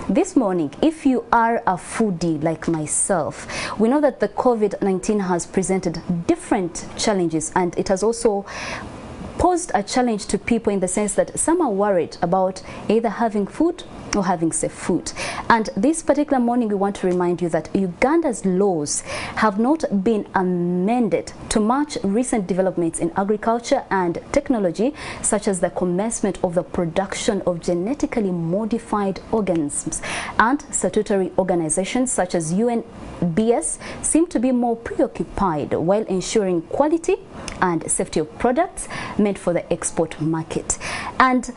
This morning, if you are a foodie like myself, we know that the COVID-19 has presented different challenges, and it has also posed a challenge to people in the sense that some are worried about either having food or having safe food. And this particular morning, we want to remind you that Uganda's laws have not been amended to match recent developments in agriculture and technology, such as the commencement of the production of genetically modified organisms. And statutory organizations such as UNBS seem to be more preoccupied while ensuring quality and safety of products meant for the export market. And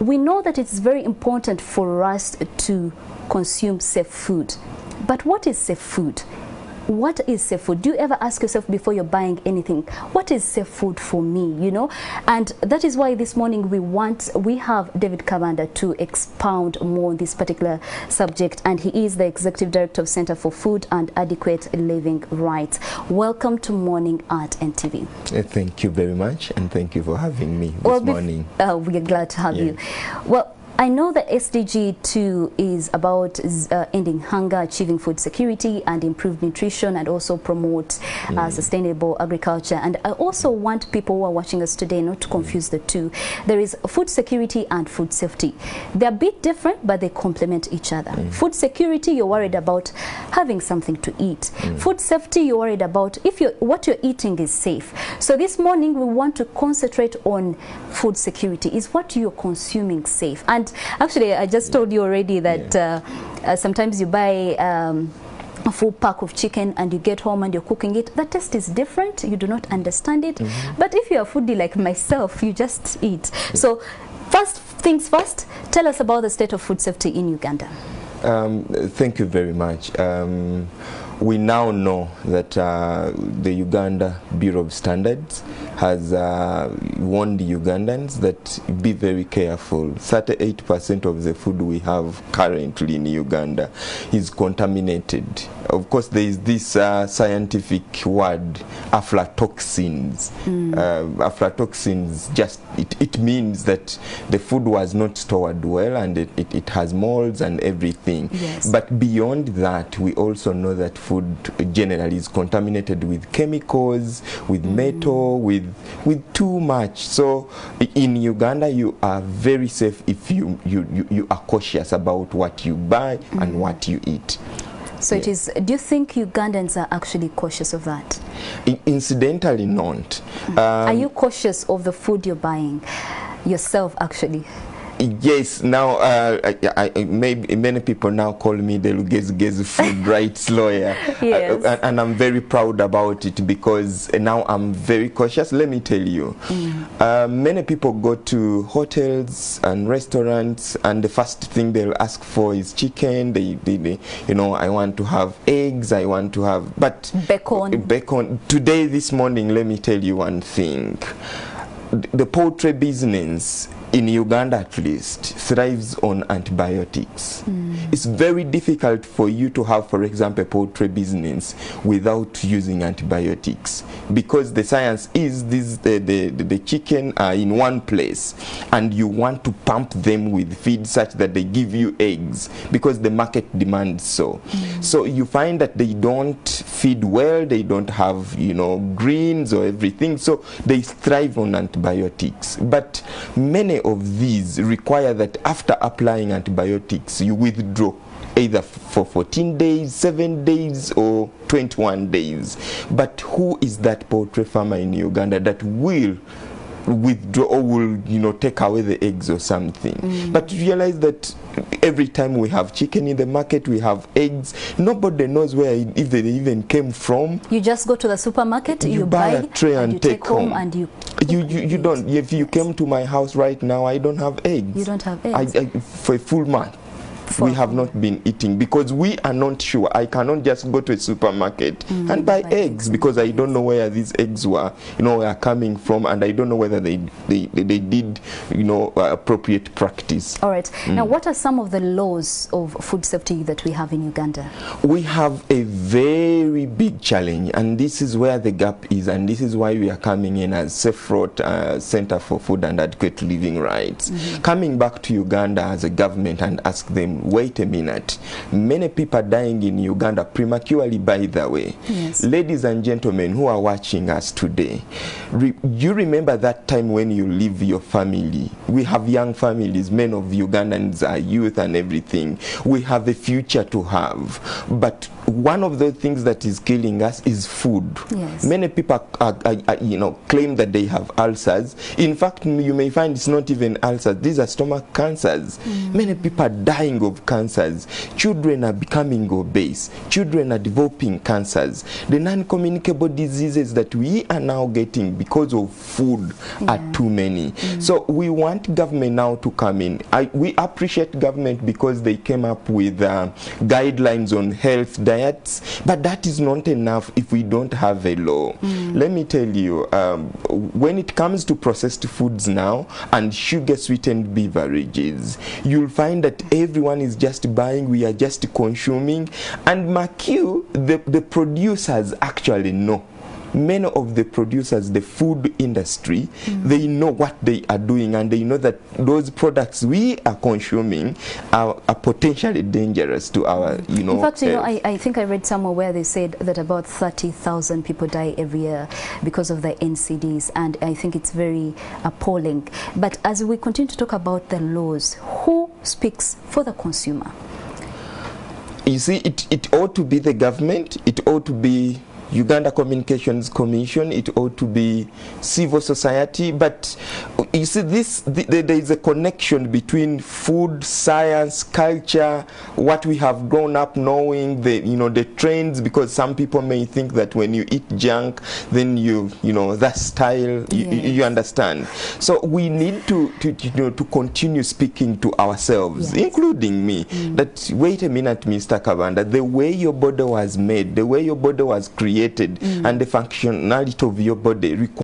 we know that it's very important for us to consume safe food. But what is safe food? What is safe food? Do you ever ask yourself before you're buying anything, what is safe food for me, you know? And that is why this morning we have David Kabanda to expound more on this particular subject, and he is the Executive Director of Center for Food and Adequate Living Rights. Welcome to Morning at NTV. Thank you very much, and thank you for having me this morning. We are glad to have you. Well, I know that SDG 2 is about ending hunger, achieving food security, and improve nutrition, and also promote sustainable agriculture. And I also want people who are watching us today not to confuse the two. There is food security and food safety. They're a bit different, but they complement each other. Food security, you're worried about having something to eat. Food safety, you're worried about if what you're eating is safe. So this morning, we want to concentrate on food security. Is what you're consuming safe? And actually, I just told you already that sometimes you buy a full pack of chicken and you get home and you're cooking it. The taste is different. You do not understand it. But if you're a foodie like myself, you just eat. So first things first, tell us about the state of food safety in Uganda. Thank you very much. We now know that the Uganda Bureau of Standards has warned the Ugandans that be very careful. 38% of the food we have currently in Uganda is contaminated. Of course, there is this scientific word, aflatoxins. Aflatoxins, it means that the food was not stored well, and it has molds and everything. Yes. But beyond that, we also know that food generally is contaminated with chemicals, with metal, with too much. So in Uganda, you are very safe if you are cautious about what you buy and what you eat. So it is. Do you think Ugandans are actually cautious of that? Incidentally, not. Are you cautious of the food you're buying yourself, actually? Yes, now maybe many people now call me the Lugezi food rights lawyer. Yes. And I'm very proud about it, because now I'm very cautious. Let me tell you, many people go to hotels and restaurants, and the first thing they'll ask for is chicken. They you know, I want to have eggs, I want to have, but bacon. Today, this morning, let me tell you one thing. The poultry business in Uganda, at least, thrives on antibiotics. It's very difficult for you to have, for example, a poultry business without using antibiotics, because the science is this: the chicken are in one place, and you want to pump them with feed such that they give you eggs, because the market demands so. So you find that they don't feed well, they don't have, you know, greens or everything, so they thrive on antibiotics. But many of these require that after applying antibiotics, you withdraw either for 14 days, 7 days, or 21 days. But who is that poultry farmer in Uganda that will withdraw or will, you know, take away the eggs or something? But realize that every time we have chicken in the market, we have eggs, nobody knows where, if they even came from. You just go to the supermarket, you buy a tray and take home, and you don't. If you came to my house right now, I don't have eggs. You don't have eggs. For a full month. We have not been eating, because we are not sure. I cannot just go to a supermarket and buy eggs, because I don't know where these eggs were coming from, and I don't know whether they did, you know, appropriate practice. All right. Now, what are some of the laws of food safety that we have in Uganda? We have a very big challenge, and this is where the gap is, and this is why we are coming in as Cefrot, Center for Food and Adequate Living Rights, coming back to Uganda as a government and ask them, wait a minute. Many people are dying in Uganda prematurely, by the way. Yes. Ladies and gentlemen who are watching us today, you remember that time when you leave your family? We have young families, many of Ugandans are youth and everything. We have a future to have. But one of the things that is killing us is food. Yes. Many people claim that they have ulcers. In fact, you may find it's not even ulcers. These are stomach cancers. Many people are dying of cancers. Children are becoming obese. Children are developing cancers. The non-communicable diseases that we are now getting because of food are too many. So we want government now to come in. We appreciate government because they came up with guidelines on health diets, but that is not enough if we don't have a law. Let me tell you, when it comes to processed foods now and sugar sweetened beverages, you'll find that everyone is just buying, we are just consuming, and mark you, the producers actually know. Many of the producers, the food industry, they know what they are doing, and they know that those products we are consuming are potentially dangerous to our, In fact, I think I read somewhere where they said that about 30,000 people die every year because of the NCDs, and I think it's very appalling. But as we continue to talk about the laws, who speaks for the consumer? You see, it ought to be the government, it ought to be Uganda Communications Commission, it ought to be civil society, but you see there is a connection between food, science, culture, what we have grown up knowing, the trends, because some people may think that when you eat junk, then that style, you understand. So we need to continue speaking to ourselves, including me, that wait a minute, Mr. Kabanda, the way your body was made, the way your body was created, and the functionality of your body requires